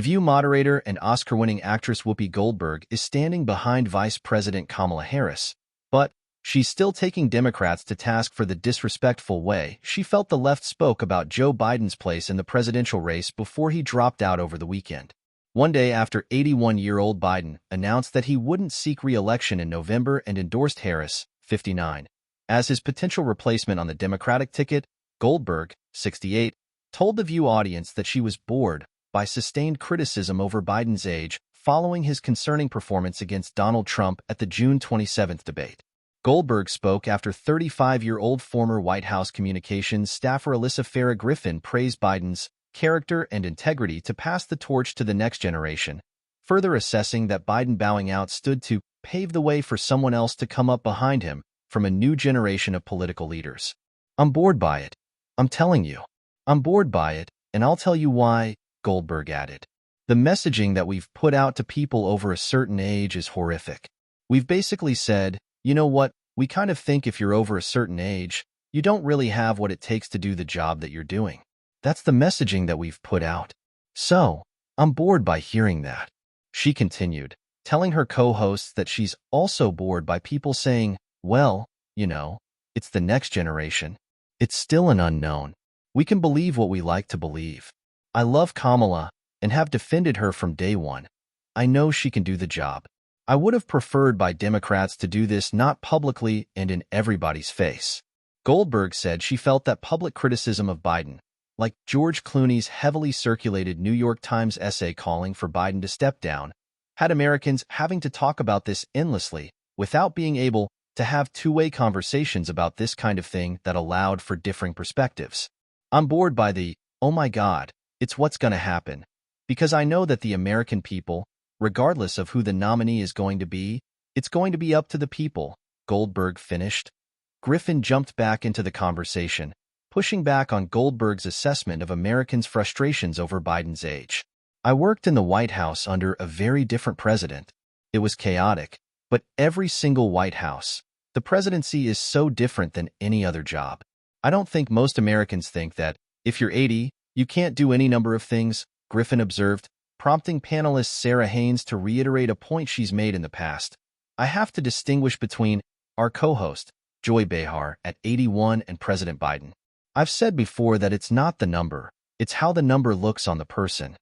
The View moderator and Oscar-winning actress Whoopi Goldberg is standing behind Vice President Kamala Harris, but she's still taking Democrats to task for the disrespectful way she felt the left spoke about Joe Biden's place in the presidential race before he dropped out over the weekend. One day after 81-year-old Biden announced that he wouldn't seek re-election in November and endorsed Harris, 59, as his potential replacement on the Democratic ticket, Goldberg, 68, told the View audience that she was bored by sustained criticism over Biden's age following his concerning performance against Donald Trump at the June 27 debate. Goldberg spoke after 35-year-old former White House communications staffer Alyssa Farah Griffin praised Biden's character and integrity to pass the torch to the next generation, further assessing that Biden bowing out stood to pave the way for someone else to come up behind him from a new generation of political leaders. "I'm bored by it. I'm telling you. I'm bored by it, and I'll tell you why," Goldberg added. "The messaging that we've put out to people over a certain age is horrific. We've basically said, you know what, we kind of think if you're over a certain age, you don't really have what it takes to do the job that you're doing. That's the messaging that we've put out. So, I'm bored by hearing that," she continued, telling her co-hosts that she's also bored by people saying, "Well, you know, it's the next generation. It's still an unknown. We can believe what we like to believe. I love Kamala and have defended her from day one. I know she can do the job. I would have preferred by Democrats to do this not publicly and in everybody's face." Goldberg said she felt that public criticism of Biden, like George Clooney's heavily circulated New York Times essay calling for Biden to step down, had Americans having to talk about this endlessly without being able to have two-way conversations about this kind of thing that allowed for differing perspectives. "I'm bored by the, oh my God, it's what's going to happen, because I know that the American people, regardless of who the nominee is going to be, it's going to be up to the people," Goldberg finished. Griffin jumped back into the conversation, pushing back on Goldberg's assessment of Americans' frustrations over Biden's age. "I worked in the White House under a very different president. It was chaotic, but every single White House, the presidency is so different than any other job. I don't think most Americans think that, if you're 80, you can't do any number of things," Griffin observed, prompting panelist Sarah Haynes to reiterate a point she's made in the past. "I have to distinguish between our co-host, Joy Behar, at 81 and President Biden. I've said before that it's not the number, it's how the number looks on the person."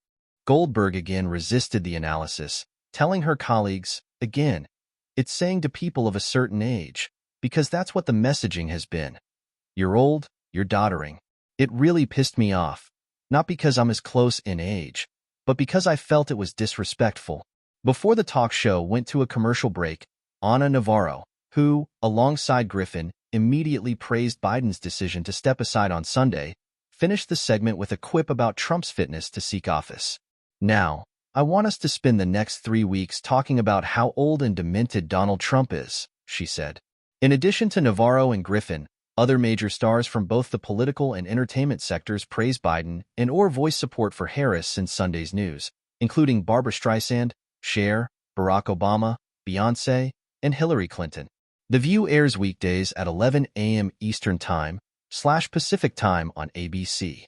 Goldberg again resisted the analysis, telling her colleagues, again, "It's saying to people of a certain age, because that's what the messaging has been. You're old, you're doddering. It really pissed me off, not because I'm as close in age, but because I felt it was disrespectful." Before the talk show went to a commercial break, Ana Navarro, who, alongside Griffin, immediately praised Biden's decision to step aside on Sunday, finished the segment with a quip about Trump's fitness to seek office. "Now, I want us to spend the next 3 weeks talking about how old and demented Donald Trump is," she said. In addition to Navarro and Griffin, other major stars from both the political and entertainment sectors praised Biden and/or voiced support for Harris since Sunday's news, including Barbra Streisand, Cher, Barack Obama, Beyoncé, and Hillary Clinton. The View airs weekdays at 11 a.m. Eastern Time / Pacific Time on ABC.